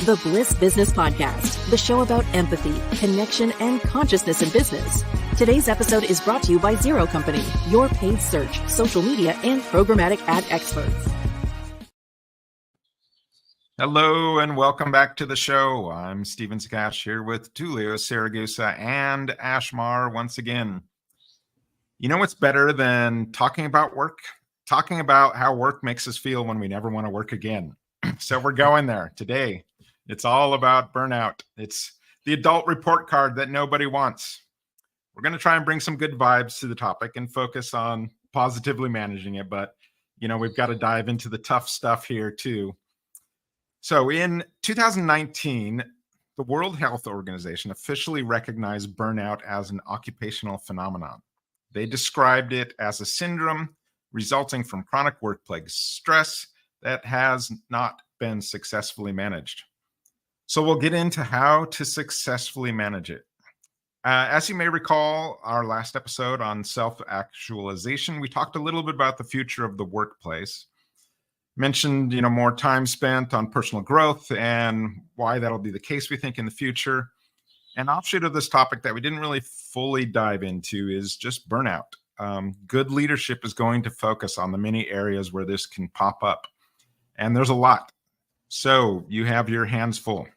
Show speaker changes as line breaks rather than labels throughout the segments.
the Bliss Business Podcast, the show about empathy, connection, and consciousness in business. Today's episode is brought to you by Zero Company, your paid search, social media, and programmatic ad experts.
Hello and welcome back to the show. I'm Stephen Sakach here with Tullio, Siragusa, and Maher once again. You know what's better than talking about work? Talking about how work makes us feel when we never want to work again. So we're going there today. It's all about burnout. It's the adult report card that nobody wants. We're going to try and bring some good vibes to the topic and focus on positively managing it. But, you know, we've got to dive into the tough stuff here too. So in 2019, the World Health Organization officially recognized burnout as an occupational phenomenon. They described it as a syndrome resulting from chronic workplace stress that has not been successfully managed. So we'll get into how to successfully manage it. As you may recall, our last episode on self-actualization, we talked a little bit about the future of the workplace. Mentioned, more time spent on personal growth and why that'll be the case, we think, in the future. An offshoot of this topic that we didn't really fully dive into is just burnout. Good leadership is going to focus on the many areas where this can pop up. And there's a lot. So you have your hands full.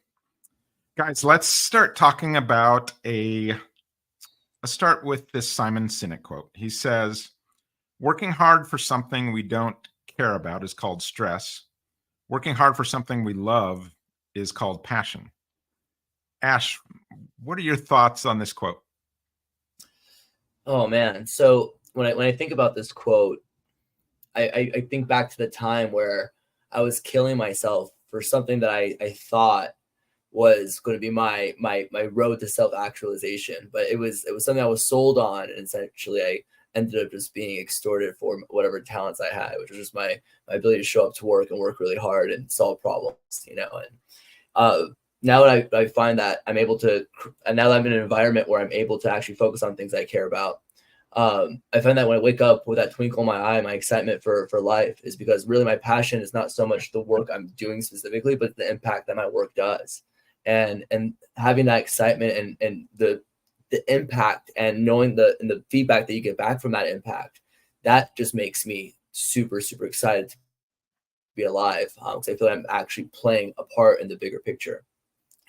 Guys, let's start talking about let's start with this Simon Sinek quote. He says, working hard for something we don't care about is called stress. Working hard for something we love is called passion. Ash, what are your thoughts on this quote?
Oh man. So when I think about this quote, I think back to the time where I was killing myself for something that I thought was going to be my road to self-actualization, but it was something I was sold on, and essentially I ended up just being extorted for whatever talents I had, which was just my ability to show up to work and work really hard and solve problems, and now that I find that I'm able to, and now that I'm in an environment where I'm able to actually focus on things I care about, I find that when I wake up with that twinkle in my eye, my excitement for life is because really my passion is not so much the work I'm doing specifically, but the impact that my work does. And having that excitement and the impact and knowing the feedback that you get back from that impact, that just makes me super, super excited to be alive. Because I feel like I'm actually playing a part in the bigger picture.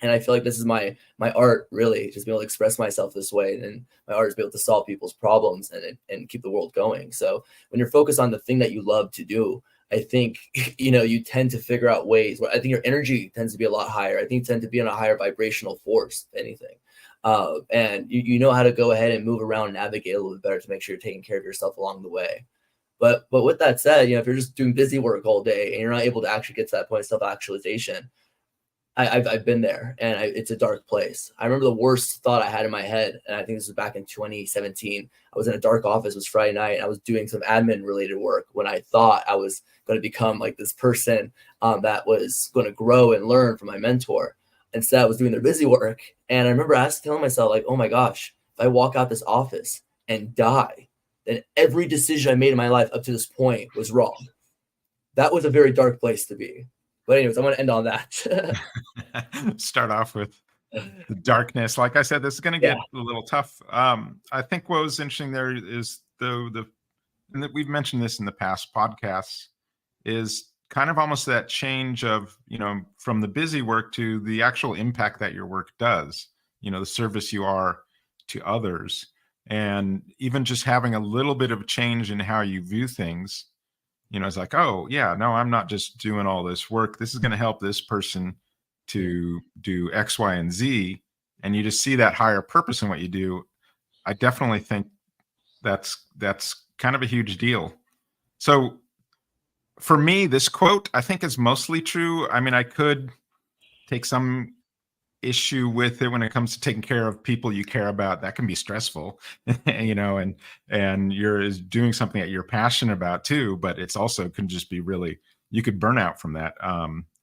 And I feel like this is my art, really, just being able to express myself this way. And my art is be able to solve people's problems and keep the world going. So when you're focused on the thing that you love to do, I think, you tend to figure out ways where I think your energy tends to be a lot higher. I think you tend to be on a higher vibrational force, if anything. And you know how to go ahead and move around and navigate a little bit better to make sure you're taking care of yourself along the way. But with that said, if you're just doing busy work all day and you're not able to actually get to that point of self-actualization, I've been there, and it's a dark place. I remember the worst thought I had in my head, and I think this was back in 2017. I was in a dark office. It was Friday night, and I was doing some admin-related work when I thought I was going to become like this person that was going to grow and learn from my mentor. Instead, I was doing their busy work, and I remember telling myself, like, oh my gosh, if I walk out this office and die, then every decision I made in my life up to this point was wrong. That was a very dark place to be. But anyways, I want to end on that.
Start off with the darkness. Like I said, this is going to get a little tough. I think what was interesting there is and that we've mentioned this in the past podcasts, is kind of almost that change of, from the busy work to the actual impact that your work does, the service you are to others. And even just having a little bit of a change in how you view things, it's like, oh yeah, no, I'm not just doing all this work. This is going to help this person to do X, Y, and Z. And you just see that higher purpose in what you do. I definitely think that's kind of a huge deal. So for me, this quote, I think, is mostly true. I mean, I could take some issue with it when it comes to taking care of people you care about. That can be stressful, and you're doing something that you're passionate about too, but it's also can just be really, you could burn out from that.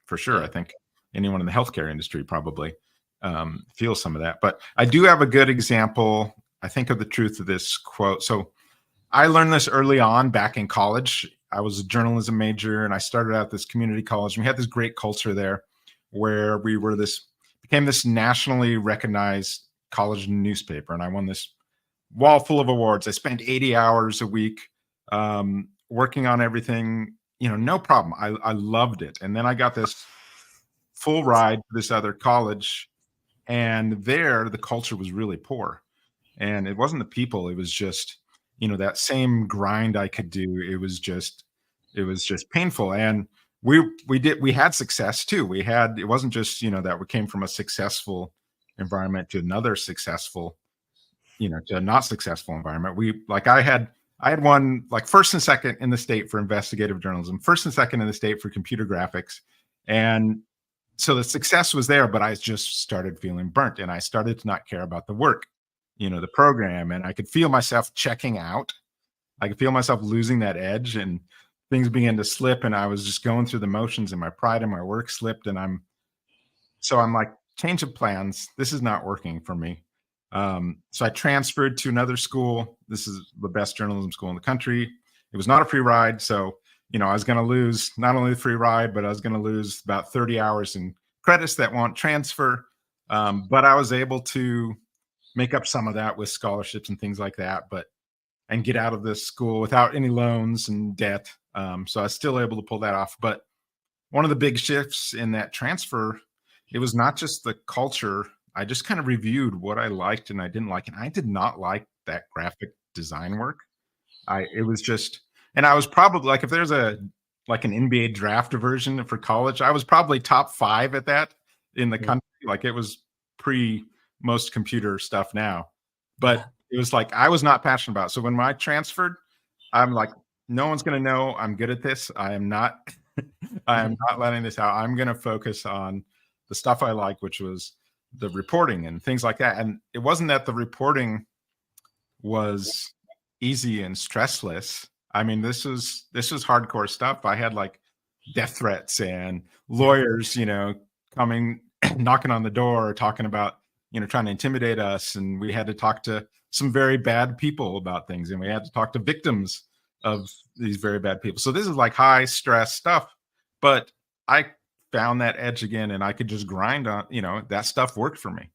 For sure. I think anyone in the healthcare industry probably feels some of that, but I do have a good example, I think, of the truth of this quote. So I learned this early on back in college. I was a journalism major and I started out this community college, and we had this great culture there where we were became this nationally recognized college newspaper. And I won this wall full of awards. I spent 80 hours a week working on everything, no problem. I loved it. And then I got this full ride to this other college, and there the culture was really poor. And it wasn't the people, it was just, that same grind I could do. It was just painful. And we had success too. It wasn't just, that we came from a successful environment to another successful, to a not successful environment. I had won like first and second in the state for investigative journalism, first and second in the state for computer graphics. And so the success was there, but I just started feeling burnt, and I started to not care about the work, the program. And I could feel myself checking out. I could feel myself losing that edge, and things began to slip. And I was just going through the motions, and my pride in my work slipped. And I'm like, change of plans. This is not working for me. So I transferred to another school. This is the best journalism school in the country. It was not a free ride. So, I was going to lose not only the free ride, but I was going to lose about 30 hours in credits that won't transfer. But I was able to make up some of that with scholarships and things like that, and get out of this school without any loans and debt. So I was still able to pull that off. But one of the big shifts in that transfer, it was not just the culture. I just kind of reviewed what I liked and I didn't like. And I did not like that graphic design work. And I was probably like, if there's an NBA draft version for college, I was probably top 5 at that in the country. Like, it was pre most computer stuff now, but it was like, I was not passionate about it. So when I transferred, I'm like, no one's going to know I'm good at this. I am not letting this out. I'm going to focus on the stuff I like, which was the reporting and things like that. And it wasn't that the reporting was easy and stressless. I mean, this was hardcore stuff. I had like death threats and lawyers, coming, knocking on the door, talking about, trying to intimidate us. And we had to talk to some very bad people about things. And we had to talk to victims of these very bad people. So this is like high stress stuff, but I found that edge again, and I could just grind on, that stuff worked for me.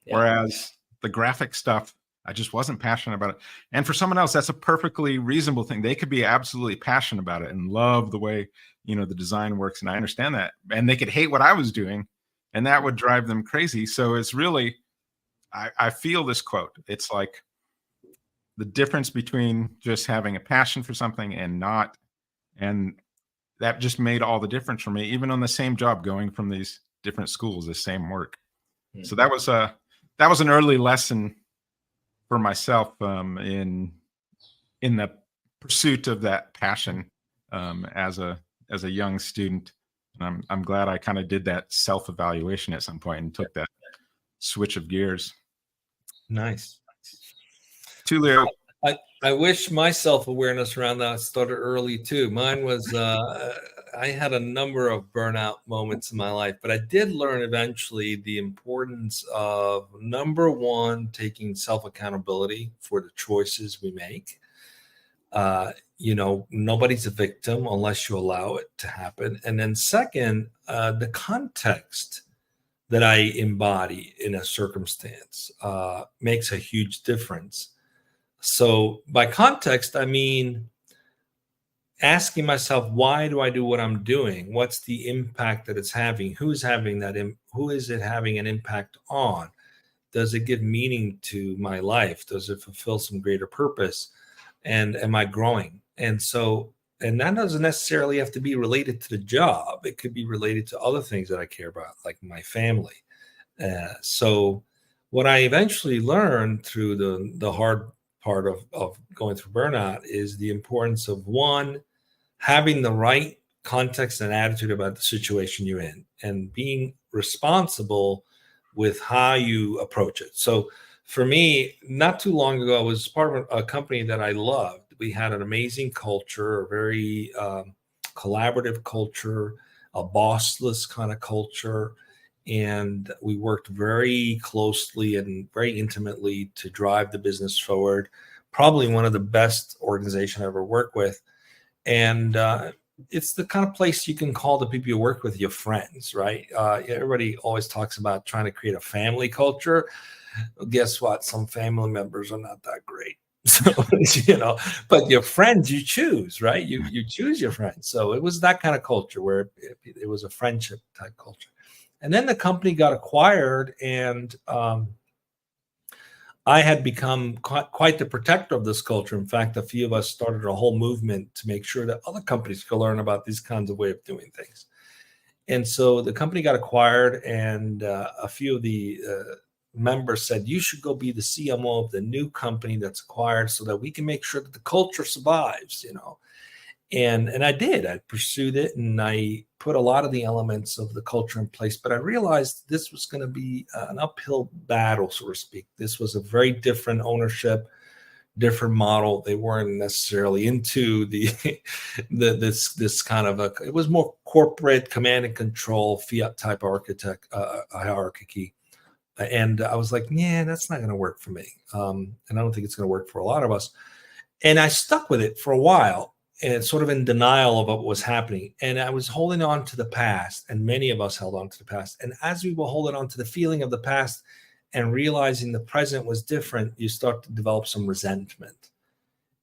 Yeah. Whereas the graphic stuff, I just wasn't passionate about it. And for someone else, that's a perfectly reasonable thing. They could be absolutely passionate about it and love the way, the design works. And I understand that. And they could hate what I was doing, and that would drive them crazy. So it's really, I feel this quote. It's like the difference between just having a passion for something and not, and that just made all the difference for me, even on the same job, going from these different schools, the same work. Mm-hmm. So that was an early lesson for myself in the pursuit of that passion as a young student. And I'm glad I kind of did that self-evaluation at some point and took that switch of gears.
Nice.
Tullio.
I wish my self-awareness around that started early too. Mine was, I had a number of burnout moments in my life, but I did learn eventually the importance of, number one, taking self-accountability for the choices we make. Nobody's a victim unless you allow it to happen. And then second, the context that I embody in a circumstance makes a huge difference. So by context, I mean asking myself, why do I do what I'm doing? What's the impact that it's having? Who is it having an impact on? Does it give meaning to my life? Does it fulfill some greater purpose? And am I growing? And that doesn't necessarily have to be related to the job. It could be related to other things that I care about, like my family. So what I eventually learned through the hard part of going through burnout is the importance of, one, having the right context and attitude about the situation you're in and being responsible with how you approach it. So for me, not too long ago, I was part of a company that I loved. We had an amazing culture, a very collaborative culture, a bossless kind of culture. And we worked very closely and very intimately to drive the business forward. Probably one of the best organizations I ever worked with. And it's the kind of place you can call the people you work with your friends, right? Everybody always talks about trying to create a family culture. Well, guess what? Some family members are not that great. So, but your friends you choose, right? You choose your friends. So it was that kind of culture where it was a friendship type culture. And then the company got acquired, and I had become quite the protector of this culture. In fact, a few of us started a whole movement to make sure that other companies could learn about these kinds of way of doing things. And so the company got acquired, and a few of the members said, you should go be the CMO of the new company that's acquired so that we can make sure that the culture survives, And I did. I pursued it, and I put a lot of the elements of the culture in place. But I realized this was going to be an uphill battle, so to speak. This was a very different ownership, different model. They weren't necessarily into this kind of it was more corporate command and control, fiat type hierarchy. And I was like, yeah, that's not going to work for me. And I don't think it's going to work for a lot of us. And I stuck with it for a while, and sort of in denial of what was happening. And I was holding on to the past, and many of us held on to the past. And as we were holding on to the feeling of the past and realizing the present was different, you start to develop some resentment.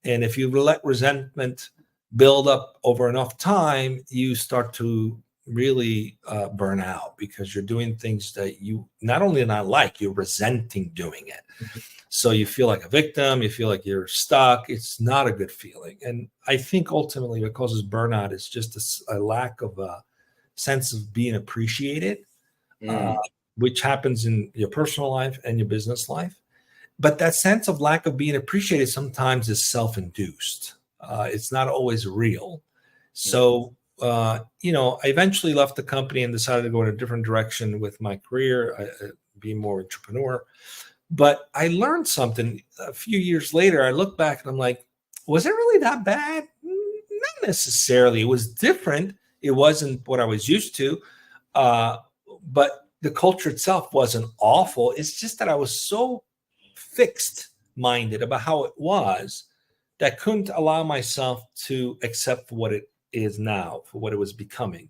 And if you let resentment build up over enough time, you start to really burn out, because you're doing things that you not only not like, you're resenting doing it. Mm-hmm. So you feel like a victim, you feel like you're stuck. It's not a good feeling. And I think ultimately what causes burnout is just a lack of a sense of being appreciated, which happens in your personal life and your business life. But that sense of lack of being appreciated sometimes is self-induced. It's not always real. So I eventually left the company and decided to go in a different direction with my career, being more entrepreneur. But I learned something a few years later. I look back and I'm like, was it really that bad? Not necessarily. It was different. It wasn't what I was used to. But the culture itself wasn't awful. It's just that I was so fixed minded about how it was that I couldn't allow myself to accept what it is now, for what it was becoming.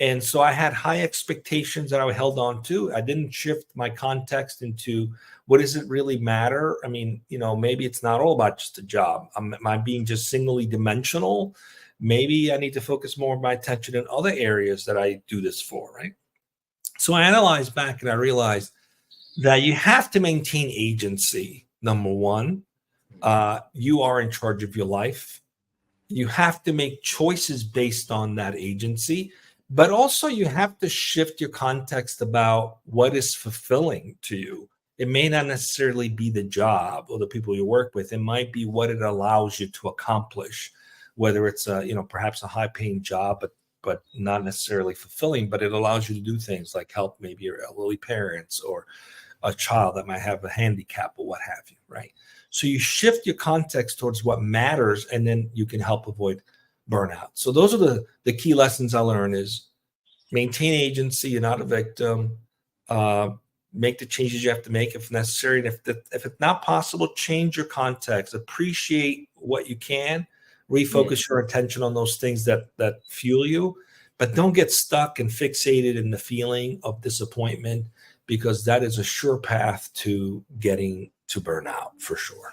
And so I had high expectations that I held on to. I didn't shift my context into what does it really matter? I mean, maybe it's not all about just a job. Am I being just singly dimensional? Maybe I need to focus more of my attention in other areas that I do this for, right? So I analyzed back and I realized that you have to maintain agency. Number one, you are in charge of your life. You have to make choices based on that agency, but also you have to shift your context about what is fulfilling to you. It may not necessarily be the job or the people you work with. It might be what it allows you to accomplish, whether it's perhaps a high-paying job, but not necessarily fulfilling, but it allows you to do things like help maybe your elderly parents or a child that might have a handicap or what have you, right? So you shift your context towards what matters, and then you can help avoid burnout. So those are the key lessons I learned is maintain agency. You're not a victim. Make the changes you have to make if necessary. And if it's not possible, change your context. Appreciate what you can. Refocus your attention on those things that fuel you. But don't get stuck and fixated in the feeling of disappointment, because that is a sure path to getting to burnout for sure.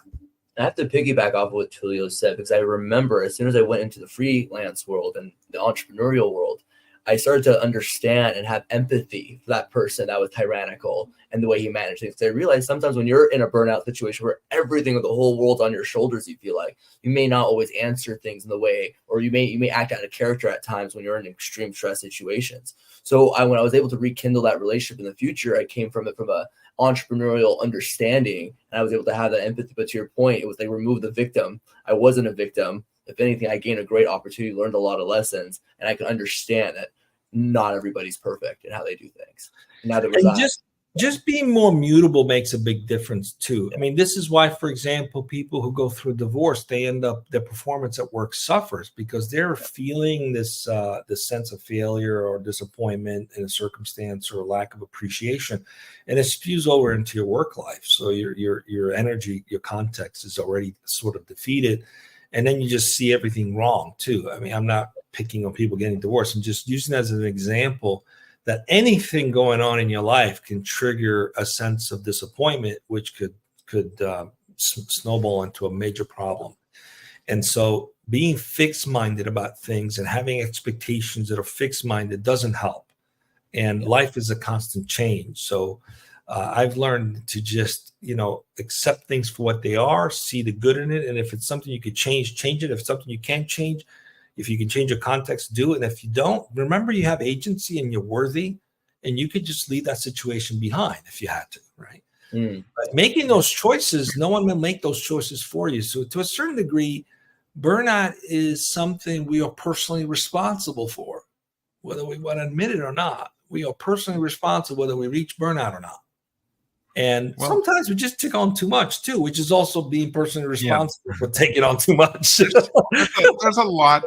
I have to piggyback off of what Tullio said, because I remember as soon as I went into the freelance world and the entrepreneurial world, I started to understand and have empathy for that person that was tyrannical and the way he managed things. So I realized sometimes when you're in a burnout situation where everything of the whole world's on your shoulders, you feel like you may not always answer things in the way, or you may act out of character at times when you're in extreme stress situations. So when I was able to rekindle that relationship in the future, I came from it from a entrepreneurial understanding, and I was able to have that empathy. But to your point, it was like remove the victim. I wasn't a victim. If anything, I gained a great opportunity, learned a lot of lessons, and I could understand that not everybody's perfect in how they do things. Neither was I.
Just being more mutable makes a big difference too. I mean, this is why, for example, people who go through divorce, they end up, their performance at work suffers because they're feeling this sense of failure or disappointment in a circumstance or lack of appreciation, and it spews over into your work life. So your energy, your context is already sort of defeated, And then you just see everything wrong too. I mean, I'm not picking on people getting divorced. I'm just using that as an example that anything going on in your life can trigger a sense of disappointment, which could snowball into a major problem. And so being fixed-minded about things and having expectations that are fixed-minded doesn't help. And life is a constant change. So I've learned to just, accept things for what they are, see the good in it. And if it's something you could change it. If it's something you can't change, if you can change your context, do it. And if you don't, remember you have agency and you're worthy, and you could just leave that situation behind if you had to, right? But making those choices, no one will make those choices for you. So to a certain degree, burnout is something we are personally responsible for, whether we want to admit it or not. We are personally responsible whether we reach burnout or not. And sometimes we just take on too much too, which is also being personally responsible for taking on too much.
There's a lot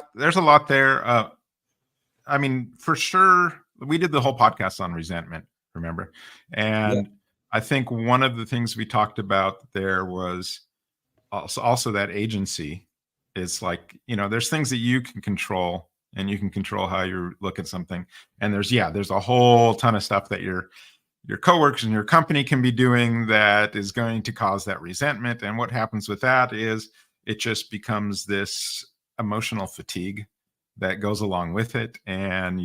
there. I mean, for sure, we did the whole podcast on resentment, remember? And I think one of the things we talked about there was also that agency. It's like, there's things that you can control, and you can control how you look at something. And there's a whole ton of stuff that your coworkers and your company can be doing that is going to cause that resentment. And what happens with that is it just becomes this emotional fatigue that goes along with it. And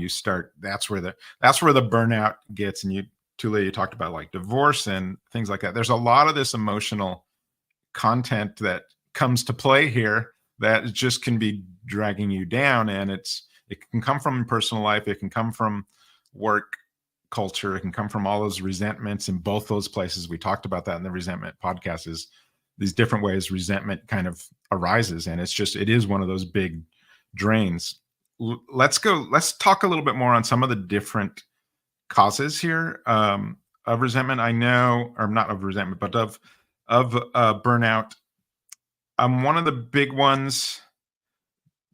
that's where the burnout gets. And Tullio, you talked about like divorce and things like that. There's a lot of this emotional content that comes to play here that just can be dragging you down. And it can come from personal life. It can come from work culture. It can come from all those resentments in both those places. We talked about that in the resentment podcast, is these different ways resentment kind of arises. And it is one of those big drains. Let's talk a little bit more on some of the different causes here of resentment. I know, or not of resentment, but of burnout. One of the big ones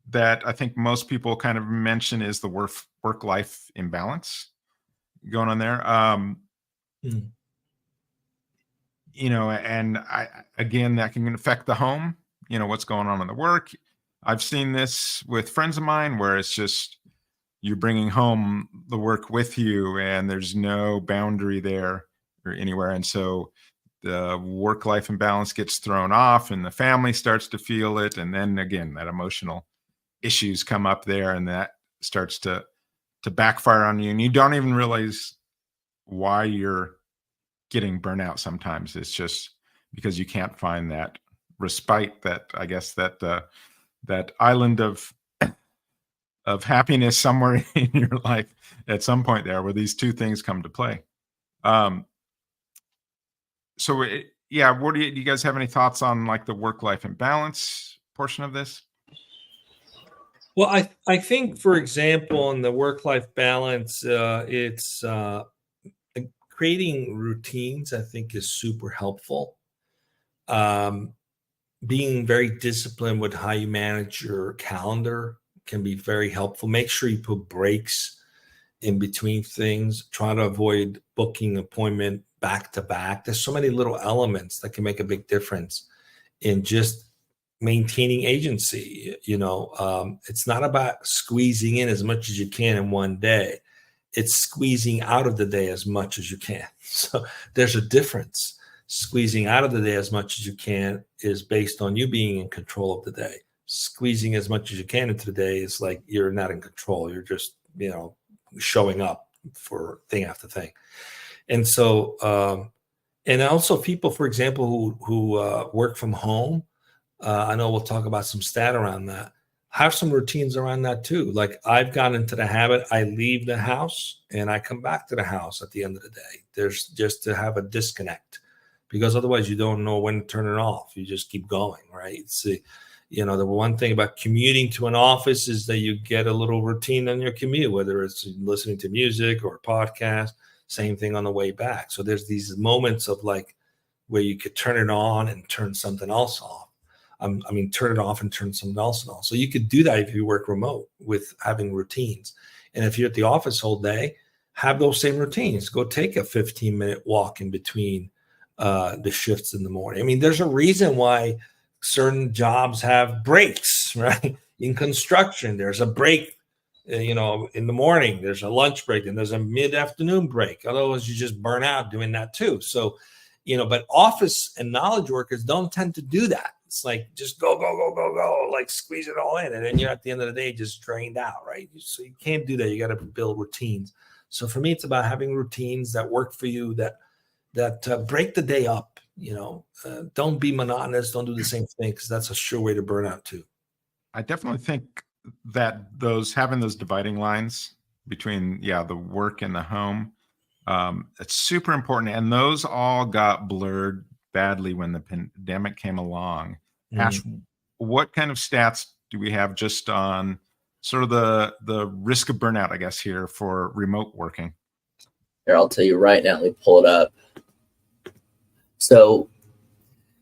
that I think most people kind of mention is the work-life imbalance going on there. And again, that can affect the home, what's going on in the work. I've seen this with friends of mine where it's just you're bringing home the work with you and there's no boundary there or anywhere. And so the work-life imbalance gets thrown off and the family starts to feel it. And then again, that emotional issues come up there and that starts to backfire on you. And you don't even realize why you're getting burnout sometimes. It's just because you can't find that respite, that I guess that island of happiness somewhere in your life at some point there where these two things come to play. What do you guys have any thoughts on like the work-life imbalance portion of this?
Well, I think, for example, in the work-life balance, it's creating routines, I think, is super helpful. Being very disciplined with how you manage your calendar can be very helpful. Make sure you put breaks in between things. Try to avoid booking appointment back to back. There's so many little elements that can make a big difference in just maintaining agency. It's not about squeezing in as much as you can in one day. It's squeezing out of the day as much as you can. So there's a difference. Squeezing out of the day as much as you can is based on you being in control of the day. Squeezing as much as you can into the day is like you're not in control. You're just, showing up for thing after thing. And so, and also people, for example, who work from home, I know we'll talk about some stat around that. Have some routines around that too. Like I've gotten into the habit, I leave the house and I come back to the house at the end of the day. There's just to have a disconnect, because otherwise you don't know when to turn it off. You just keep going, right? It's the one thing about commuting to an office is that you get a little routine on your commute, whether it's listening to music or a podcast, same thing on the way back. So there's these moments of like where you could turn it on and turn something else off. Turn it off and turn something else on. So you could do that if you work remote with having routines. And if you're at the office all day, have those same routines. Go take a 15-minute walk in between the shifts in the morning. There's a reason why certain jobs have breaks, right? In construction, there's a break, in the morning, there's a lunch break, and there's a mid-afternoon break. Otherwise, you just burn out doing that too. So, but office and knowledge workers don't tend to do that. It's like, just go, like squeeze it all in. And then you're at the end of the day, just drained out, right? So you can't do that. You got to build routines. So for me, it's about having routines that work for you, that break the day up. Don't be monotonous. Don't do the same thing, because that's a sure way to burn out too.
I definitely think that having those dividing lines between the work and the home, it's super important. And those all got blurred badly when the pandemic came along. Ash, what kind of stats do we have just on sort of the risk of burnout, I guess, here for remote working?
Here, I'll tell you right now. Let me pull it up. So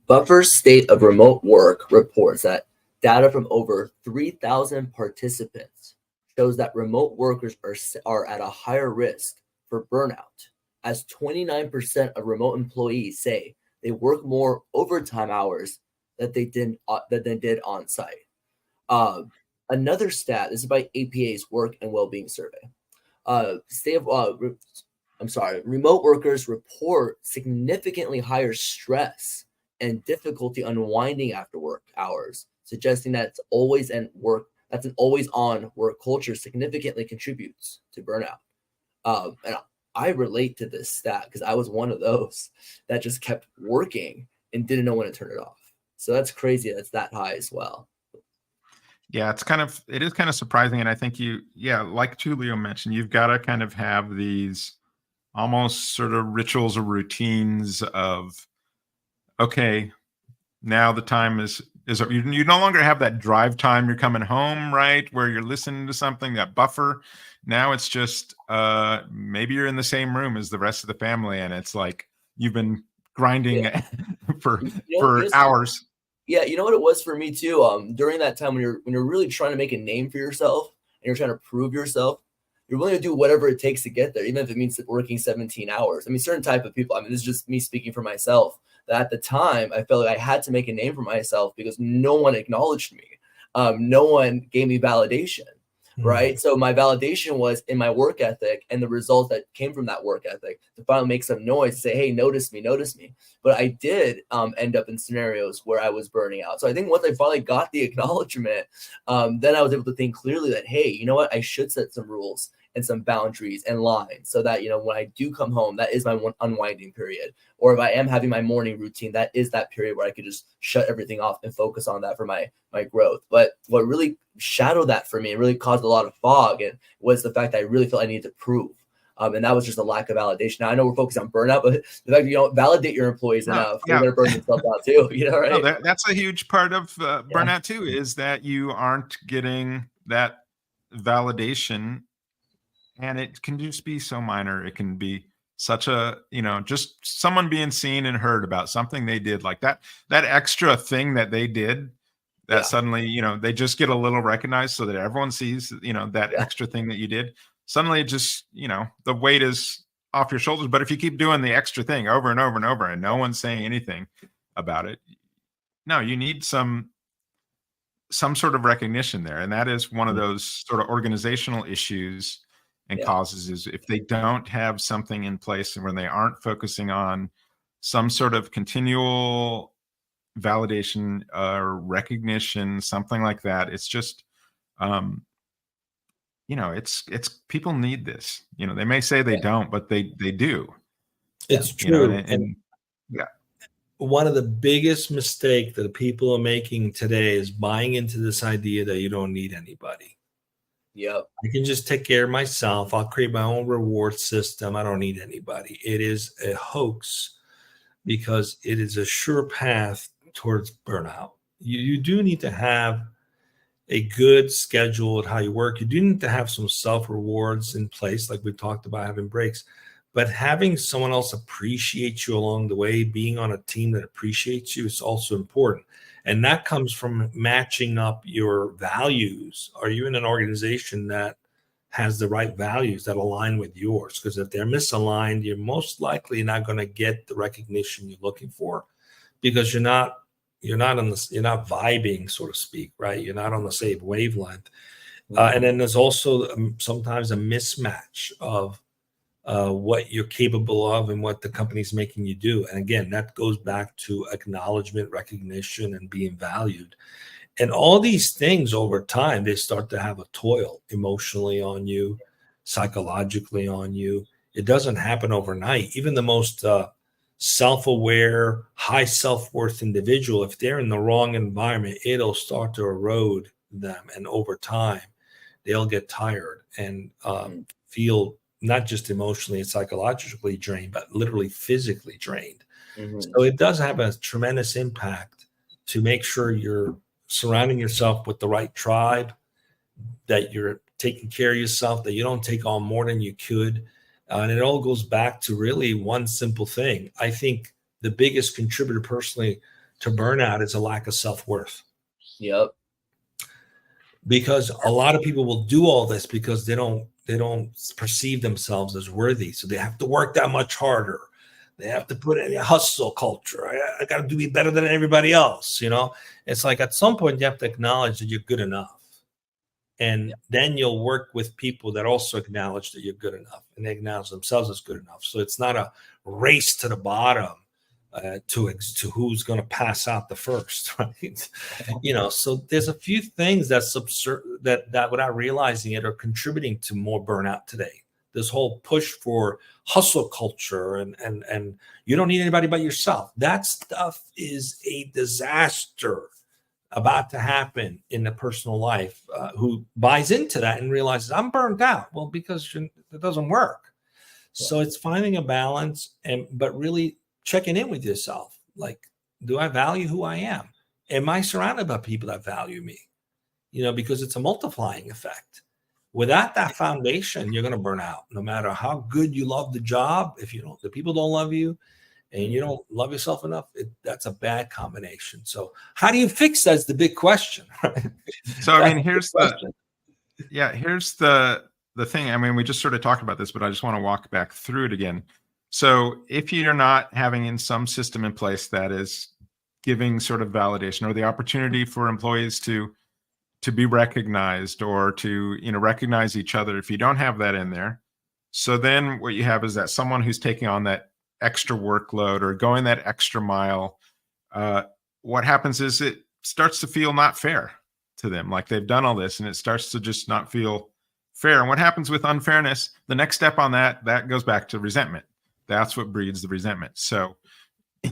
Buffer's State of Remote Work reports that data from over 3,000 participants shows that remote workers are at a higher risk for burnout, as 29% of remote employees say they work more overtime hours than they did on site. Another stat, this is by APA's Work and Wellbeing Survey. Remote workers report significantly higher stress and difficulty unwinding after work hours, suggesting that an always on work culture significantly contributes to burnout. And I relate to this stat because I was one of those that just kept working and didn't know when to turn it off. So that's crazy. That's that high as well.
Yeah, it is kind of surprising. And I think like Tullio mentioned, you've got to kind of have these almost sort of rituals or routines of, okay, now the time is you no longer have that drive time. You're coming home, right, where you're listening to something, that buffer. Now it's just maybe you're in the same room as the rest of the family, and it's like you've been grinding for hours.
Yeah, you know what it was for me too. During that time when you're really trying to make a name for yourself and you're trying to prove yourself, you're willing to do whatever it takes to get there, even if it means working 17 hours. I mean, certain type of people. I mean, this is just me speaking for myself. That at the time, I felt like I had to make a name for myself because no one acknowledged me. No one gave me validation, right? So my validation was in my work ethic and the results that came from that work ethic to finally make some noise, say, hey, notice me. But I did end up in scenarios where I was burning out. So I think once I finally got the acknowledgement, then I was able to think clearly that, hey, you know what? I should set some rules and some boundaries and lines so that, when I do come home, that is my unwinding period. Or if I am having my morning routine, that is that period where I could just shut everything off and focus on that for my growth. But what really shadowed that for me and really caused a lot of fog and was the fact that I really felt I needed to prove. And that was just a lack of validation. Now, I know we're focused on burnout, but the fact that you don't validate your employees enough, they're going to burn themselves out too. Right?
No, that's a huge part of burnout too, is that you aren't getting that validation. And it can just be so minor. It can be such a, just someone being seen and heard about something they did, like that extra thing that they did that suddenly, they just get a little recognized so that everyone sees, that extra thing that you did. Suddenly it just, the weight is off your shoulders. But if you keep doing the extra thing over and over and over and no one's saying anything about it, no, you need some sort of recognition there. And that is one of those sort of organizational issues and causes, is if they don't have something in place and when they aren't focusing on some sort of continual validation or recognition, something like that, it's just, it's people need this. They may say they don't, but they do.
It's true. And one of the biggest mistakes that people are making today is buying into this idea that you don't need anybody.
Yep.
I can just take care of myself. I'll create my own reward system. I don't need anybody. It is a hoax because it is a sure path towards burnout. You do need to have a good schedule at how you work. You do need to have some self-rewards in place, like we talked about, having breaks. But having someone else appreciate you along the way, being on a team that appreciates you, is also important. And that comes from matching up your values. Are you in an organization that has the right values that align with yours? Because if they're misaligned, you're most likely not going to get the recognition you're looking for because you're not you're not vibing, so to speak, right? You're not on the same wavelength. And then there's also sometimes a mismatch of what you're capable of and what the company's making you do. And again, that goes back to acknowledgement, recognition, and being valued. And all these things over time, they start to have a toil emotionally on you, psychologically on you. It doesn't happen overnight. Even the most self-aware, high self-worth individual, if they're in the wrong environment, it'll start to erode them. And over time, they'll get tired and feel not just emotionally and psychologically drained, but literally physically drained. So it does have a tremendous impact to make sure you're surrounding yourself with the right tribe, that you're taking care of yourself, that you don't take on more than you could. And it all goes back to really one simple thing. I think the biggest contributor personally to burnout is a lack of self-worth.
Yep.
Because a lot of people will do all this because they don't perceive themselves as worthy. So they have to work that much harder. They have to put in a hustle culture. I got to be better than everybody else. It's like at some point you have to acknowledge that you're good enough. And then you'll work with people that also acknowledge that you're good enough and they acknowledge themselves as good enough. So it's not a race to the bottom to who's going to pass out the first, right? So there's a few things that without realizing it are contributing to more burnout today. This whole push for hustle culture and you don't need anybody but yourself. That stuff is a disaster about to happen in the personal life. Who buys into that and realizes I'm burned out? Well, because it doesn't work. So it's finding a balance but really checking in with yourself. Like, do I value who I am? Am I surrounded by people that value me? Because it's a multiplying effect. Without that foundation, you're going to burn out. No matter how good you love the job, if the people don't love you and you don't love yourself enough, that's a bad combination. So how do you fix that is the big question, right?
So, I mean, here's the thing. I mean, we just sort of talked about this, but I just want to walk back through it again. So if you're not having in some system in place that is giving sort of validation or the opportunity for employees to be recognized or to, recognize each other, if you don't have that in there, so then what you have is that someone who's taking on that extra workload or going that extra mile, what happens is it starts to feel not fair to them. Like they've done all this and it starts to just not feel fair. And what happens with unfairness, the next step on that goes back to resentment. That's what breeds the resentment. So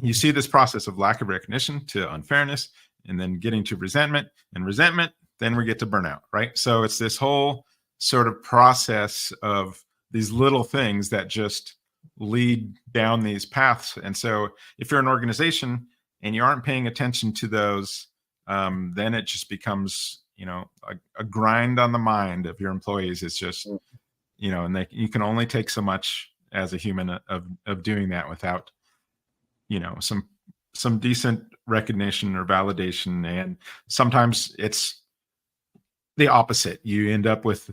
you see this process of lack of recognition to unfairness and then getting to resentment and resentment, then we get to burnout, right? So it's this whole sort of process of these little things that just lead down these paths. And so if you're an organization and you aren't paying attention to those, then it just becomes, a grind on the mind of your employees. It's just, and you can only take so much as a human of doing that without, some decent recognition or validation. And sometimes it's the opposite. You end up with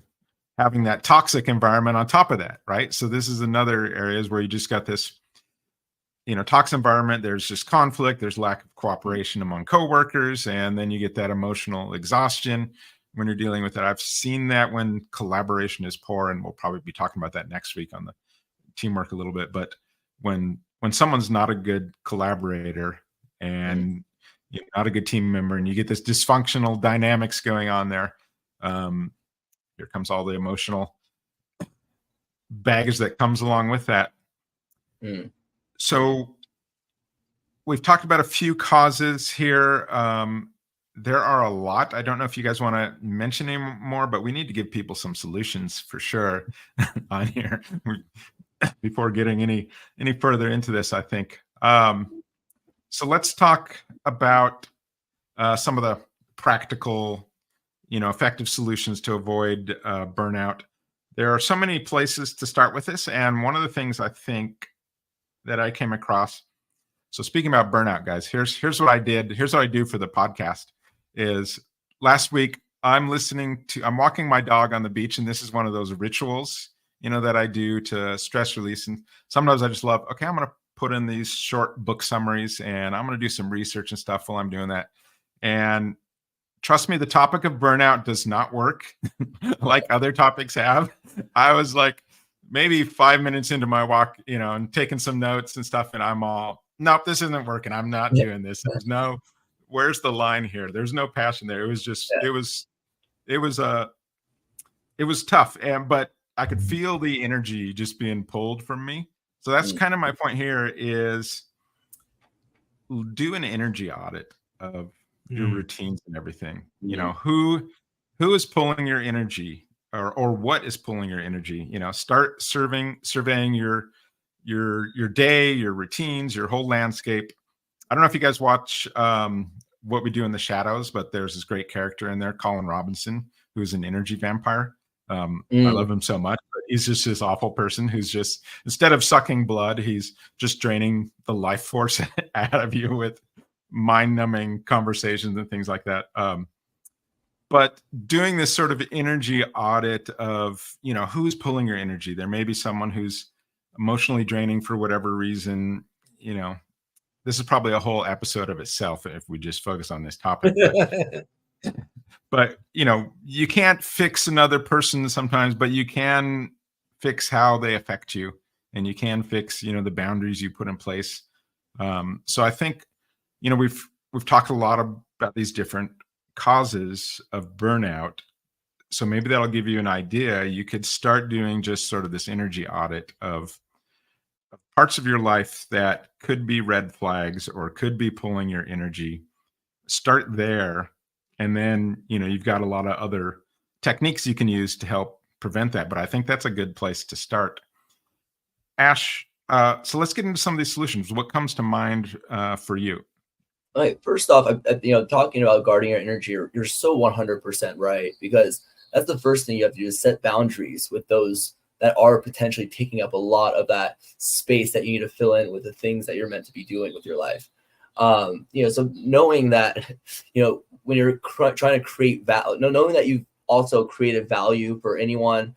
having that toxic environment on top of that, right? So this is another areas where you just got this, toxic environment. There's just conflict. There's lack of cooperation among coworkers. And then you get that emotional exhaustion when you're dealing with that. I've seen that when collaboration is poor, and we'll probably be talking about that next week on the teamwork a little bit. But when someone's not a good collaborator and you're not a good team member and you get this dysfunctional dynamics going on there, here comes all the emotional baggage that comes along with that. So we've talked about a few causes here. There are a lot. I don't know if you guys want to mention any more, but we need to give people some solutions for sure on here before getting any further into this, I think. So let's talk about some of the practical, effective solutions to avoid burnout. There are so many places to start with this. And one of the things I think that I came across, so speaking about burnout, guys, here's what I did. Here's what I do for the podcast is last week, I'm walking my dog on the beach, and this is one of those rituals, that I do to stress release. And sometimes I just love, okay, I'm going to put in these short book summaries, and I'm going to do some research and stuff while I'm doing that. And trust me, the topic of burnout does not work like other topics have. I was like maybe 5 minutes into my walk, and taking some notes and stuff, and I'm all, nope, this isn't working. I'm not doing this. Where's the line here? There's no passion there. It was just, it was tough. But I could feel the energy just being pulled from me. So that's kind of my point here, is do an energy audit of your routines and everything. Who is pulling your energy, or what is pulling your energy? Start surveying your day, your routines, your whole landscape. I don't know if you guys watch What We Do in the Shadows, but there's this great character in there, Colin Robinson, who is an energy vampire. I love him so much, but he's just this awful person who's just, instead of sucking blood, he's just draining the life force out of you with mind-numbing conversations and things like that. But doing this sort of energy audit of, who's pulling your energy. There may be someone who's emotionally draining for whatever reason. This is probably a whole episode of itself if we just focus on this topic. But you can't fix another person sometimes, but you can fix how they affect you, and you can fix, the boundaries you put in place. So I think, we've talked a lot about these different causes of burnout. So maybe that'll give you an idea. You could start doing just sort of this energy audit of parts of your life that could be red flags or could be pulling your energy. Start there. And then, you've got a lot of other techniques you can use to help prevent that. But I think that's a good place to start. Ash, so let's get into some of these solutions. What comes to mind for you?
All right. First off, talking about guarding your energy, you're so 100% right, because that's the first thing you have to do, is set boundaries with those that are potentially taking up a lot of that space that you need to fill in with the things that you're meant to be doing with your life. So knowing that, when you're trying to create value, knowing that you've also created value for anyone,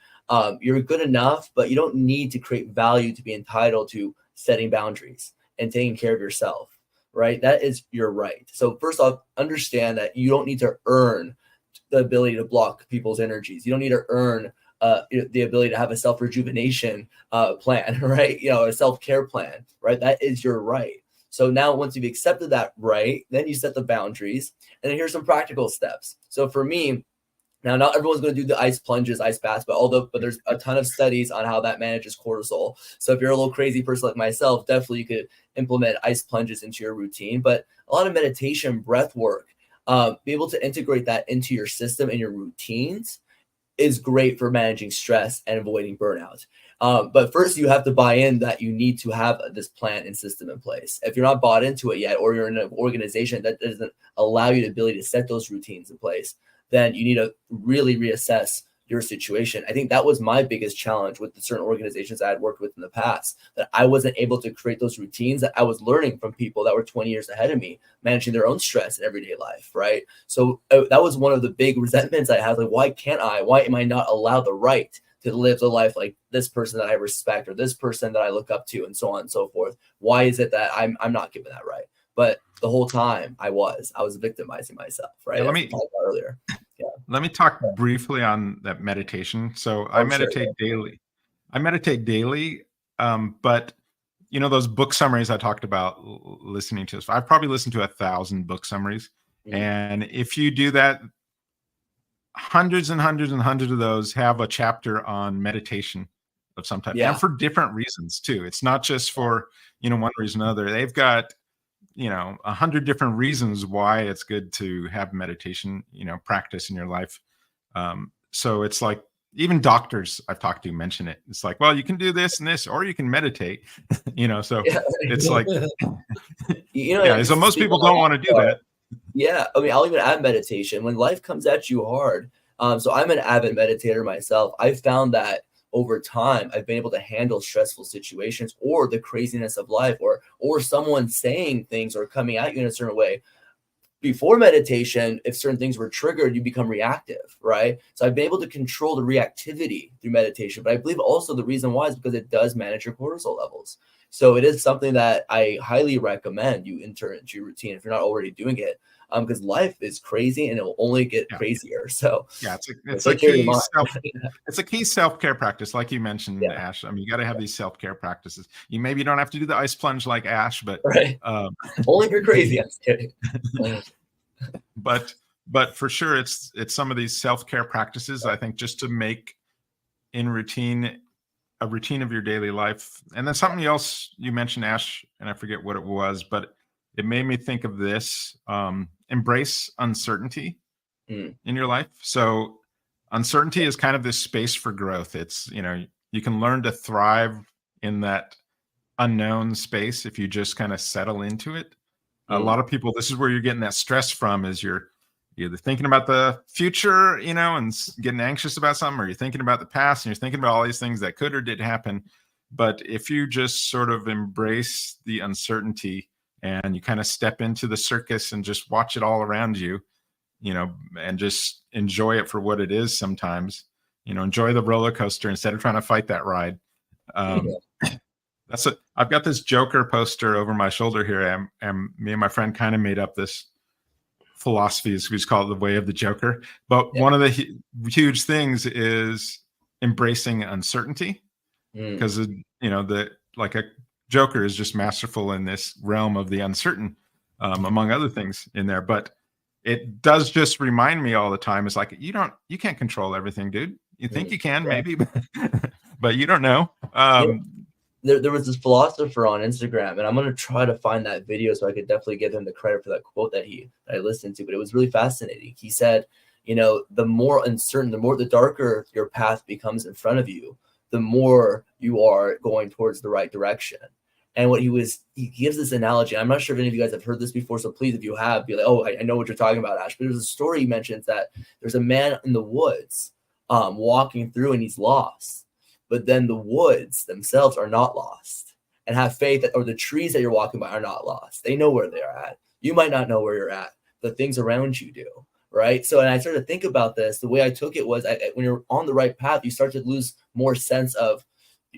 you're good enough, but you don't need to create value to be entitled to setting boundaries and taking care of yourself, right? That is your right. So first off, understand that you don't need to earn the ability to block people's energies. You don't need to earn the ability to have a self-rejuvenation plan, right? A self-care plan, right? That is your right. So now once you've accepted that right, then you set the boundaries. And then here's some practical steps. So for me, now not everyone's going to do the ice plunges, ice baths, but there's a ton of studies on how that manages cortisol. So if you're a little crazy person like myself, definitely you could implement ice plunges into your routine. But a lot of meditation, breath work, be able to integrate that into your system and your routines is great for managing stress and avoiding burnout. But first, you have to buy in that you need to have this plan and system in place. If you're not bought into it yet, or you're in an organization that doesn't allow you the ability to set those routines in place, then you need to really reassess your situation. I think that was my biggest challenge with the certain organizations I had worked with in the past, that I wasn't able to create those routines that I was learning from people that were 20 years ahead of me, managing their own stress in everyday life, right? So that was one of the big resentments I had. Like, why am I not allowed the right to live the life like this person that I respect, or this person that I look up to, and so on and so forth? Why is it that I'm not given that right? But the whole time I was victimizing myself, right?
Yeah, let me talk briefly on that meditation. So I meditate daily. But those book summaries I talked about listening to. So I've probably listened to 1,000 book summaries. And if you do that, hundreds and hundreds and hundreds of those have a chapter on meditation of some type, and for different reasons too. It's not just for, one reason or another. They've got, 100 different reasons why it's good to have meditation, practice in your life. So it's like, even doctors I've talked to mention it. It's like, well, you can do this and this, or you can meditate, so it's like, so most people don't want to do that.
Yeah. I mean, I'll even add meditation when life comes at you hard. So I'm an avid meditator myself. I found that over time, I've been able to handle stressful situations, or the craziness of life, or someone saying things or coming at you in a certain way. Before meditation, if certain things were triggered, you become reactive, right? So I've been able to control the reactivity through meditation. But I believe also the reason why is because it does manage your cortisol levels. So it is something that I highly recommend you enter into your routine if you're not already doing it, because life is crazy and it will only get crazier. So
it's a key self-care practice, like you mentioned, Ash. I mean, you got to have these self-care practices. You maybe don't have to do the ice plunge like Ash, but
only if you're crazy. I'm just kidding.
But for sure, it's some of these self-care practices, I think, just to make a routine of your daily life. And then something else you mentioned, Ash, and I forget what it was, but it made me think of this: embrace uncertainty in your life. So uncertainty is kind of this space for growth. It's, you can learn to thrive in that unknown space if you just kind of settle into it. A lot of people, this is where you're getting that stress from, is you're either thinking about the future, and getting anxious about something, or you're thinking about the past and you're thinking about all these things that could or did happen. But if you just sort of embrace the uncertainty and you kind of step into the circus and just watch it all around you, and just enjoy it for what it is sometimes, enjoy the roller coaster instead of trying to fight that ride. I've got this Joker poster over my shoulder here. And me and my friend kind of made up this philosophy. We just call it the way of the Joker. But one of the huge things is embracing uncertainty, because like a Joker is just masterful in this realm of the uncertain, among other things in there. But it does just remind me all the time. It's like, you can't control everything, dude. You think you can, maybe, but you don't know.
There was this philosopher on Instagram, and I'm going to try to find that video so I could definitely give him the credit for that quote that I listened to, but it was really fascinating. He said, the more uncertain, the darker your path becomes in front of you, the more you are going towards the right direction. And what he gives this analogy. I'm not sure if any of you guys have heard this before, so please, if you have, be like, oh, I know what you're talking about, Ash. But there's a story he mentions that there's a man in the woods walking through, and he's lost. But then the woods themselves are not lost, and have faith that, or the trees that you're walking by are not lost. They know where they're at. You might not know where you're at, but things around you do, right? So, and I started to think about this. The way I took it was, when you're on the right path, you start to lose more sense of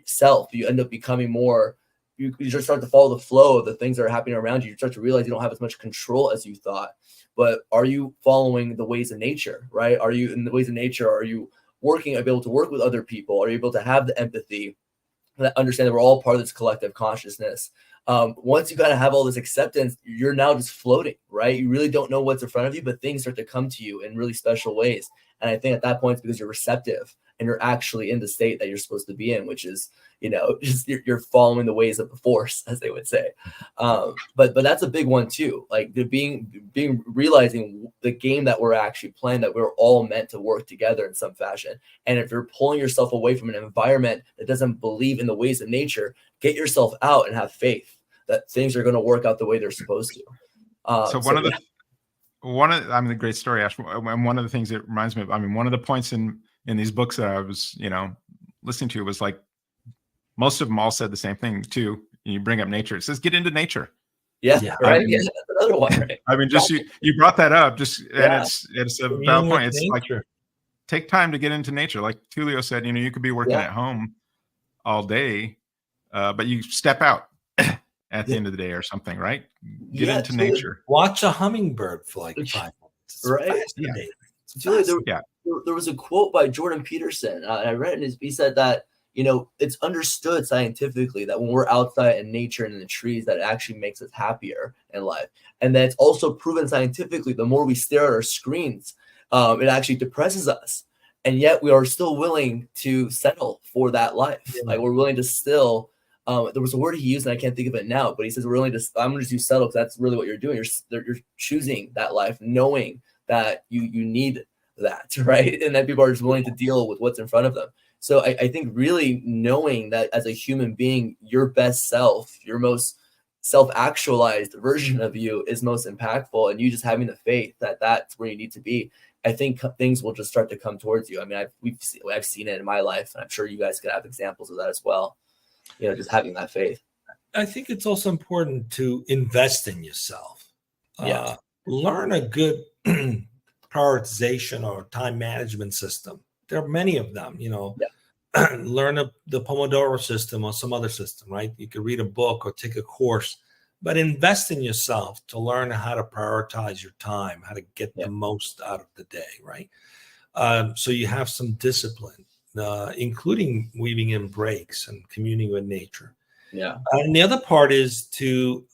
self. You end up becoming more, you just start to follow the flow of the things that are happening around you. You start to realize you don't have as much control as you thought. But are you following the ways of nature, right? Are you in the ways of nature? Are you able to work with other people? Are you able to have the empathy that understand that we're all part of this collective consciousness? Once you kind of have all this acceptance, you're now just floating, right? You really don't know what's in front of you, but things start to come to you in really special ways. And I think at that point, it's because you're receptive and you're actually in the state that you're supposed to be in, which is, just you're following the ways of the force, as they would say. But that's a big one too. Like realizing the game that we're actually playing, that we're all meant to work together in some fashion. And if you're pulling yourself away from an environment that doesn't believe in the ways of nature, get yourself out and have faith that things are going to work out the way they're supposed to. The great story, Ash.
And one of the things it reminds me of, one of the points in these books that I was, listening to was like, most of them all said the same thing too. You bring up nature. It says, get into nature.
Yeah. Right. That's another one. Right?
Just you brought that up, and it's a valid point. It's nature. Like, take time to get into nature. Like Tullio said, you could be working at home all day, but you step out at the end of the day or something, right? Get into nature.
Watch a hummingbird for like 5 minutes.
Right. There was a quote by Jordan Peterson. I read it. He said that, it's understood scientifically that when we're outside in nature and in the trees, that it actually makes us happier in life. And that's also proven scientifically. The more we stare at our screens, it actually depresses us. And yet we are still willing to settle for that life. Yeah. Like we're willing to still, there was a word he used and I can't think of it now, but he says, I'm going to just use settle, because that's really what you're doing. You're choosing that life, knowing that you need that, right? And that people are just willing to deal with what's in front of them. So I think really knowing that as a human being, your best self, your most self-actualized version of you is most impactful, and you just having the faith that that's where you need to be, I think things will just start to come towards you. I've seen it in my life, and I'm sure you guys could have examples of that as well. Just having that faith.
I think it's also important to invest in yourself. Learn a good prioritization or time management system. There are many of them, learn the Pomodoro system or some other system, right? You could read a book or take a course, but invest in yourself to learn how to prioritize your time, how to get the most out of the day, right? So you have some discipline, including weaving in breaks and communing with nature.
Yeah.
And the other part is to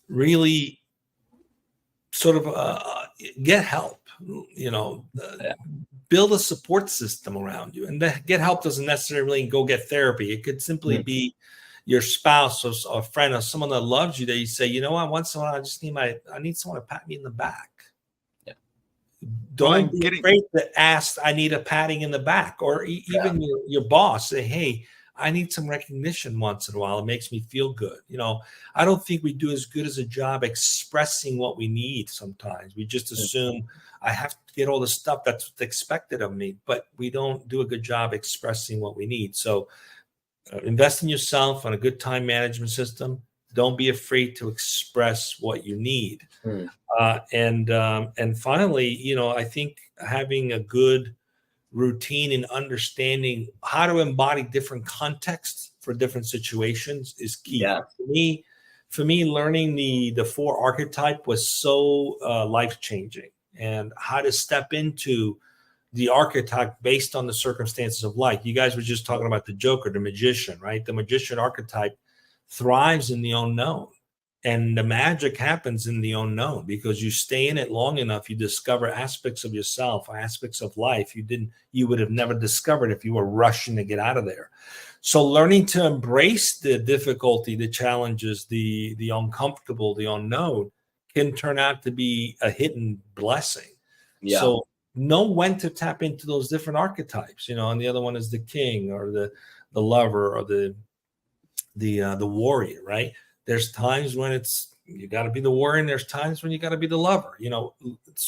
really sort of get help, build a support system around you. And get help doesn't necessarily go get therapy. It could simply be your spouse or a friend or someone that loves you that you say, you know what, once in a while, I need someone to pat me in the back. Yeah. Don't be afraid to ask, I need a patting in the back, or even your boss say, hey, I need some recognition once in a while. It makes me feel good. I don't think we do as good as a job expressing what we need sometimes. We just assume I have to get all the stuff that's expected of me, but we don't do a good job expressing what we need. So invest in yourself on a good time management system. Don't be afraid to express what you need. And finally, I think having a good routine and understanding how to embody different contexts for different situations is key. Yeah. For me, learning the 4 archetype was so life-changing, and how to step into the archetype based on the circumstances of life. You guys were just talking about the Joker, the magician, right? The magician archetype thrives in the unknown. And the magic happens in the unknown, because you stay in it long enough, you discover aspects of yourself, aspects of life you would have never discovered if you were rushing to get out of there. So learning to embrace the difficulty, the challenges, the uncomfortable, the unknown can turn out to be a hidden blessing. Yeah. So know when to tap into those different archetypes, and the other one is the king or the lover or the warrior, right? There's times when you got to be the warrior, and there's times when you got to be the lover,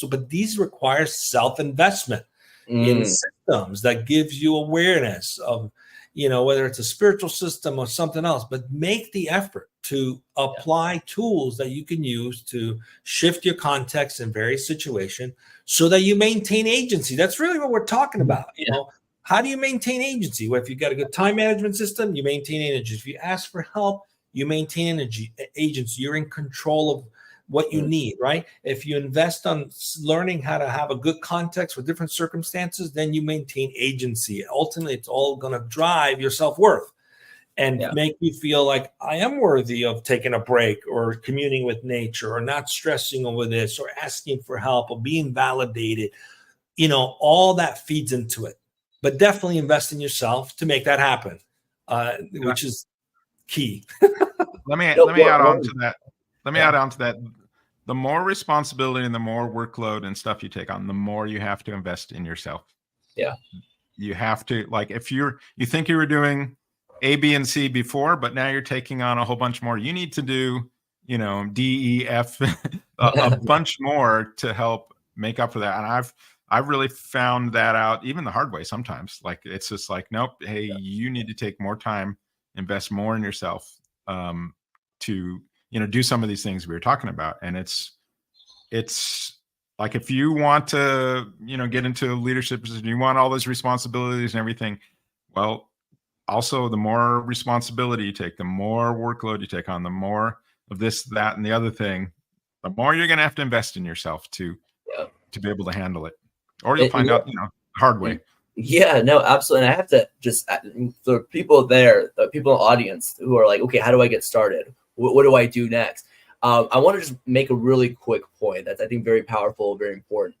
but these require self-investment in systems that gives you awareness of, whether it's a spiritual system or something else, but make the effort to apply tools that you can use to shift your context in various situations so that you maintain agency. That's really what we're talking about. How do you maintain agency? Well, if you've got a good time management system, you maintain energy. If you ask for help, you maintain agency. You're in control of what you need, right? If you invest on learning how to have a good context with different circumstances, then you maintain agency. Ultimately, it's all going to drive your self-worth and make you feel like I am worthy of taking a break or communing with nature or not stressing over this or asking for help or being validated. All that feeds into it. But definitely invest in yourself to make that happen, which is key.
Let me add on to that. Add on to that. The more responsibility and the more workload and stuff you take on, the more you have to invest in yourself. Yeah. You have to, like, if you think you were doing A, B, and C before, but now you're taking on a whole bunch more, you need to do, D, E, F, a bunch more to help make up for that. And I've really found that out even the hard way sometimes. Like, it's just like, nope, hey, you need to take more time, invest more in yourself, to do some of these things we were talking about. And it's like, if you want to get into a leadership position, you want all those responsibilities and everything, well, also the more responsibility you take, the more workload you take on, the more of this, that, and the other thing, the more you're going to have to invest in yourself to be able to handle it, or you'll find out the hard way.
Yeah, no, absolutely. And I have to just, for people there, the people in the audience who are like, okay, how do I get started? What do I do next? I want to just make a really quick point that's, I think, very powerful, very important.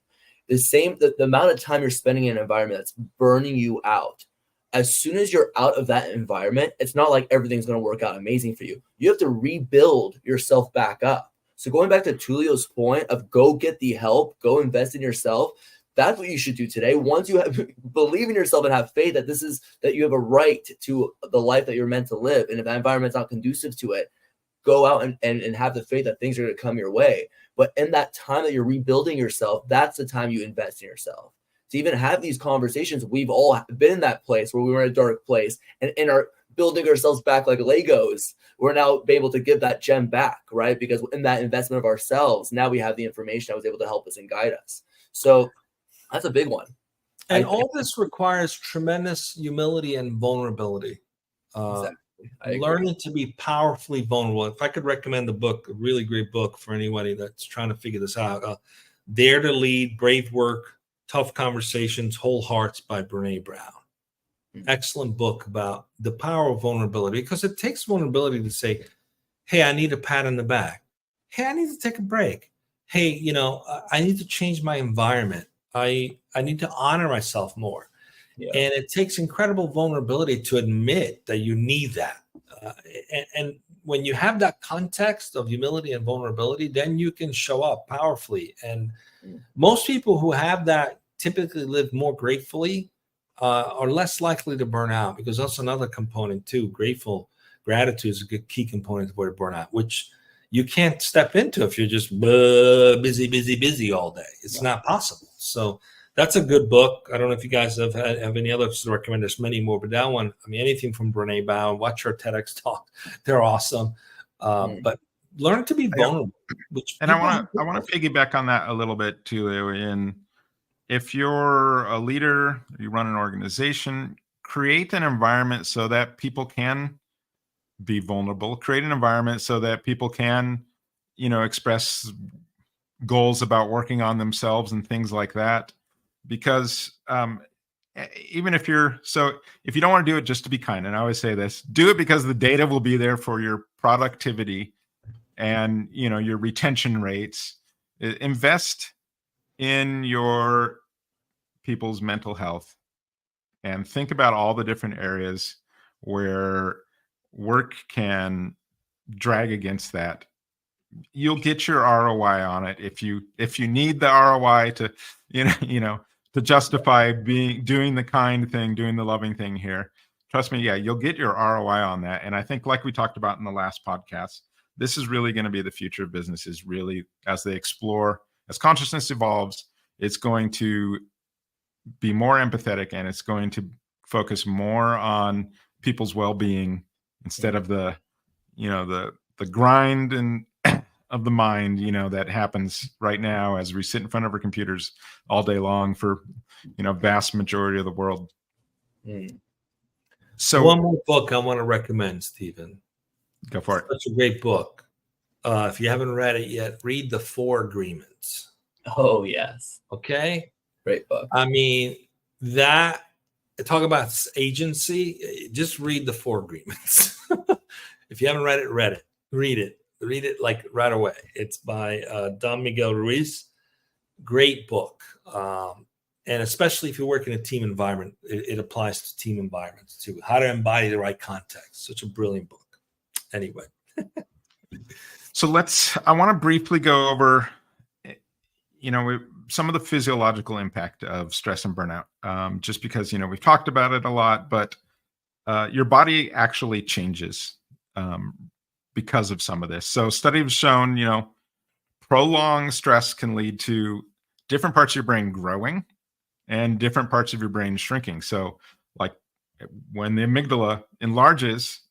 The amount of time you're spending in an environment that's burning you out, as soon as you're out of that environment, it's not like everything's going to work out amazing for you. You have to rebuild yourself back up. So going back to Tullio's point of go get the help, go invest in yourself, that's what you should do today. Once you believe in yourself and have faith that you have a right to the life that you're meant to live, and if that environment's not conducive to it, go out and have the faith that things are going to come your way. But in that time that you're rebuilding yourself, that's the time you invest in yourself. To even have these conversations, we've all been in that place where we were in a dark place and are building ourselves back like Legos. We're now able to give that gem back, right? Because in that investment of ourselves, now we have the information that was able to help us and guide us. So that's a big one.
And all this requires tremendous humility and vulnerability.
Exactly.
Learning to be powerfully vulnerable. If I could recommend a book, a really great book for anybody that's trying to figure this out, Dare to Lead, Brave Work, Tough Conversations, Whole Hearts by Brene Brown. Excellent book about the power of vulnerability, because it takes vulnerability to say, hey, I need a pat on the back. Hey, I need to take a break. Hey, I need to change my environment. I need to honor myself more. Yeah. And it takes incredible vulnerability to admit that you need that. And when you have that context of humility and vulnerability, then you can show up powerfully. And most people who have that typically live more gratefully, are less likely to burn out, because that's another component too. Gratitude is a good key component of where to burn out, which you can't step into if you're just busy all day. It's not possible. So that's a good book. I don't know if you guys have any others to recommend. There's many more, but that one, anything from Brene Brown, watch her TEDx talk. They're awesome. But learn to be vulnerable.
And I want to piggyback on that a little bit too. If you're a leader, you run an organization, create an environment so that people can be vulnerable. Create an environment so that people can, express goals about working on themselves and things like that. Because even if you don't want to do it just to be kind, and I always say this, do it because the data will be there for your productivity and your retention rates. Invest in your people's mental health and think about all the different areas where work can drag against that. You'll get your ROI on it if you need the ROI to to justify doing the kind thing, doing the loving thing here. Trust me, you'll get your ROI on that. And I think, like we talked about in the last podcast, this is really going to be the future of businesses. Really, as they explore, as consciousness evolves, it's going to be more empathetic, and it's going to focus more on people's well-being instead of the grind and of the mind, that happens right now as we sit in front of our computers all day long for, vast majority of the world. So
one more book I want to recommend, Stephen.
Go for it.
It's a great book. If you haven't read it yet, read The 4 Agreements.
Oh, yes.
Okay.
Great book.
Talk about agency. Just read The 4 Agreements. If you haven't read it, read it. Read it like right away. It's by Don Miguel Ruiz. Great book. And especially if you work in a team environment, it applies to team environments too. How to embody the right context. Such a brilliant book. Anyway.
So I want to briefly go over, some of the physiological impact of stress and burnout. Just because, we've talked about it a lot, but your body actually changes because of some of this. So studies have shown, prolonged stress can lead to different parts of your brain growing and different parts of your brain shrinking. So like when the amygdala enlarges,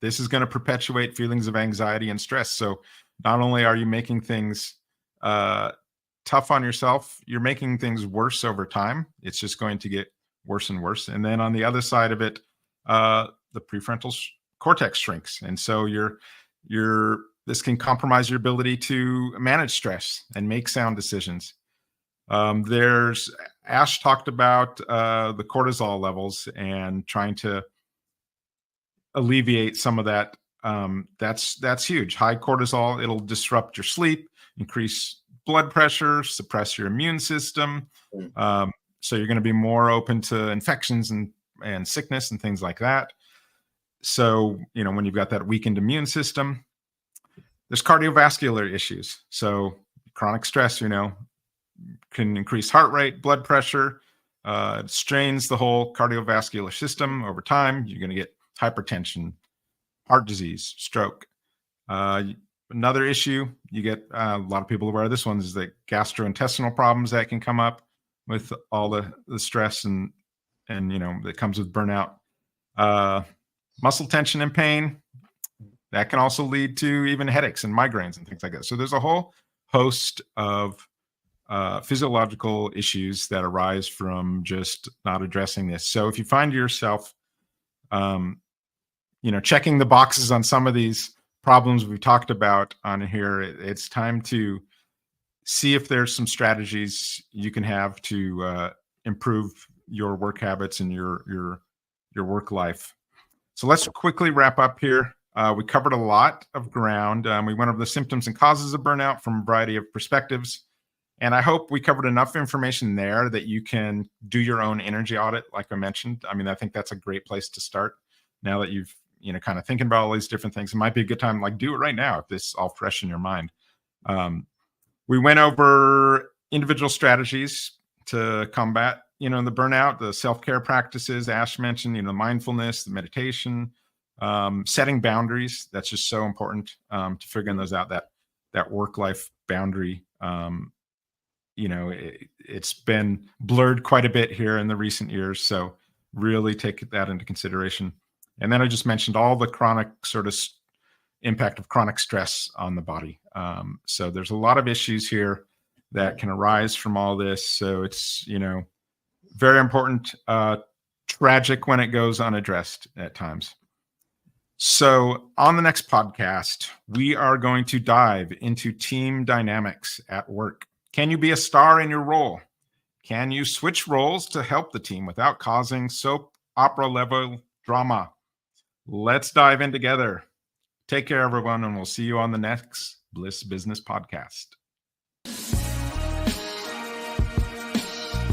this is going to perpetuate feelings of anxiety and stress. So not only are you making things tough on yourself, you're making things worse over time. It's just going to get worse and worse. And then on the other side of it, the prefrontal cortex shrinks. And so this can compromise your ability to manage stress and make sound decisions. Ash talked about the cortisol levels and trying to alleviate some of that. That's huge. High cortisol, it'll disrupt your sleep, increase blood pressure, suppress your immune system. So you're going to be more open to infections and sickness and things like that. So, when you've got that weakened immune system, there's cardiovascular issues. So chronic stress, can increase heart rate, blood pressure, it strains the whole cardiovascular system over time. You're going to get hypertension, heart disease, stroke. Another issue, you get a lot of people aware of this one, is the gastrointestinal problems that can come up with all the stress and that comes with burnout. Muscle tension and pain, that can also lead to even headaches and migraines and things like that. So there's a whole host of physiological issues that arise from just not addressing this. So if you find yourself, checking the boxes on some of these problems we've talked about on here, it's time to see if there's some strategies you can have to improve your work habits and your work life. So let's quickly wrap up here. We covered a lot of ground. We went over the symptoms and causes of burnout from a variety of perspectives. And I hope we covered enough information there that you can do your own energy audit, like I mentioned. I mean, I think that's a great place to start. Now that you've, kind of thinking about all these different things, it might be a good time, like do it right now if this is all fresh in your mind. We went over individual strategies to combat, the burnout, the self-care practices Ash mentioned, mindfulness, the meditation, setting boundaries. That's just so important to figuring those out, that work-life boundary. It's been blurred quite a bit here in the recent years. So really take that into consideration. And then I just mentioned all the chronic sort of impact of chronic stress on the body. So there's a lot of issues here that can arise from all this. So it's, very important, tragic when it goes unaddressed at times. So on the next podcast, we are going to dive into team dynamics at work. Can you be a star in your role? Can you switch roles to help the team without causing soap opera level drama? Let's dive in together. Take care, everyone, and we'll see you on the next Bliss Business Podcast.